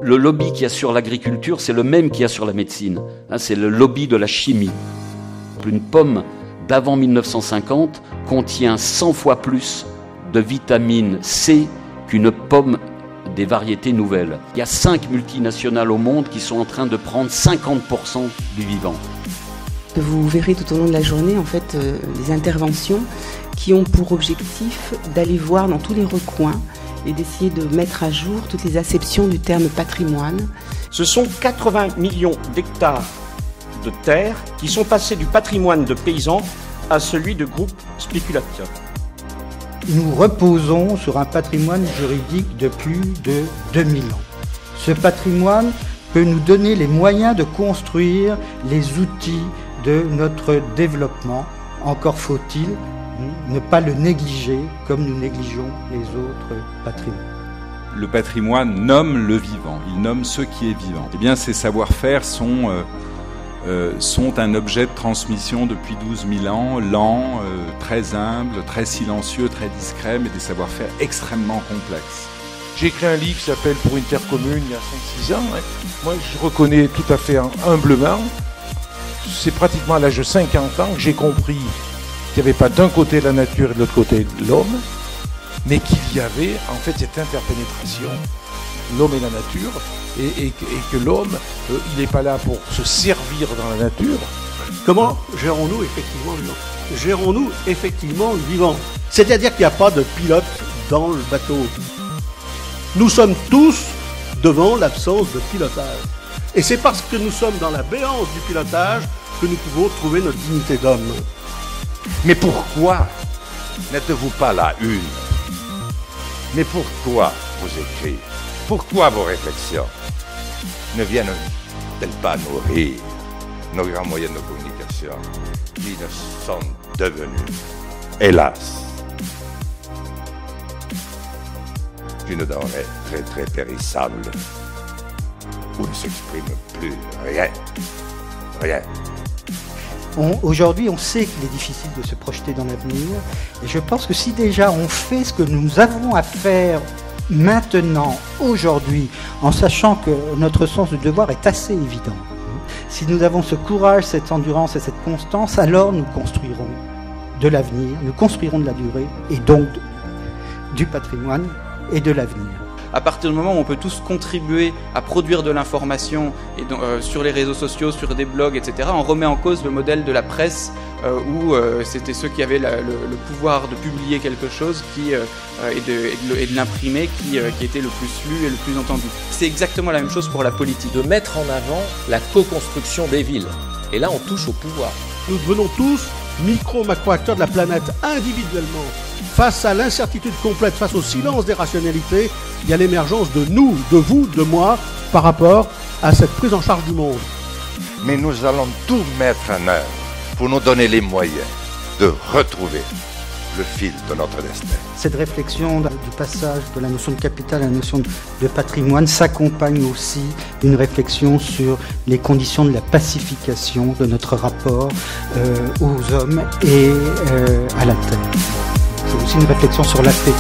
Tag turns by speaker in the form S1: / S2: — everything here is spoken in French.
S1: Le lobby qu'il y a sur l'agriculture, c'est le même qu'il y a sur la médecine. C'est le lobby de la chimie. Une pomme d'avant 1950 contient 100 fois plus de vitamine C qu'une pomme des variétés nouvelles. Il y a 5 multinationales au monde qui sont en train de prendre 50% du vivant.
S2: Vous verrez tout au long de la journée en fait les interventions qui ont pour objectif d'aller voir dans tous les recoins et d'essayer de mettre à jour toutes les acceptions du terme patrimoine.
S3: Ce sont 80 millions d'hectares de terres qui sont passés du patrimoine de paysans à celui de groupes spéculateurs.
S4: Nous reposons sur un patrimoine juridique de plus de 2000 ans. Ce patrimoine peut nous donner les moyens de construire les outils de notre développement. Encore faut-il ne pas le négliger comme nous négligeons les autres patrimoines.
S5: Le patrimoine nomme le vivant, il nomme ce qui est vivant. Eh bien, ces savoir-faire sont un objet de transmission depuis 12 000 ans, lent, très humble, très silencieux, très discret, mais des savoir-faire extrêmement complexes.
S6: J'ai écrit un livre qui s'appelle « Pour une terre commune » il y a 5-6 ans. Moi, je reconnais tout à fait humblement, c'est pratiquement à l'âge de 50 ans que j'ai compris qu'il n'y avait pas d'un côté la nature et de l'autre côté l'homme, mais qu'il y avait en fait cette interpénétration, l'homme et la nature, et que l'homme, il n'est pas là pour se servir dans la nature.
S7: Comment gérons-nous effectivement le vivant? Gérons-nous effectivement le vivant? C'est-à-dire qu'il n'y a pas de pilote dans le bateau. Nous sommes tous devant l'absence de pilotage. Et c'est parce que nous sommes dans la béance du pilotage que nous pouvons trouver notre dignité d'homme.
S8: Mais pourquoi n'êtes-vous pas la une? Mais pourquoi vous écrire? Pourquoi vos réflexions ne viennent-elles pas nourrir nos grands moyens de communication qui ne sont devenus, hélas, une denrée très très périssable où ne s'exprime plus rien. Rien.
S4: Aujourd'hui, on sait qu'il est difficile de se projeter dans l'avenir. Et je pense que si déjà on fait ce que nous avons à faire maintenant, aujourd'hui, en sachant que notre sens du devoir est assez évident, si nous avons ce courage, cette endurance et cette constance, alors nous construirons de l'avenir, nous construirons de la durée, et donc du patrimoine et de l'avenir.
S9: À partir du moment où on peut tous contribuer à produire de l'information et sur les réseaux sociaux, sur des blogs, etc., on remet en cause le modèle de la presse où c'était ceux qui avaient le pouvoir de publier quelque chose et de l'imprimer qui était le plus lu et le plus entendu. C'est exactement la même chose pour la politique.
S10: De mettre en avant la co-construction des villes. Et là, on touche au pouvoir.
S7: Nous devenons tous micro-macro-acteurs de la planète individuellement. Face à l'incertitude complète, face au silence des rationalités, il y a l'émergence de nous, de vous, de moi, par rapport à cette prise en charge du monde.
S8: Mais nous allons tout mettre en œuvre pour nous donner les moyens de retrouver le fil de notre destin.
S4: Cette réflexion du passage de la notion de capital à la notion de patrimoine s'accompagne aussi d'une réflexion sur les conditions de la pacification de notre rapport aux hommes et à la terre. C'est aussi une réflexion sur la paix.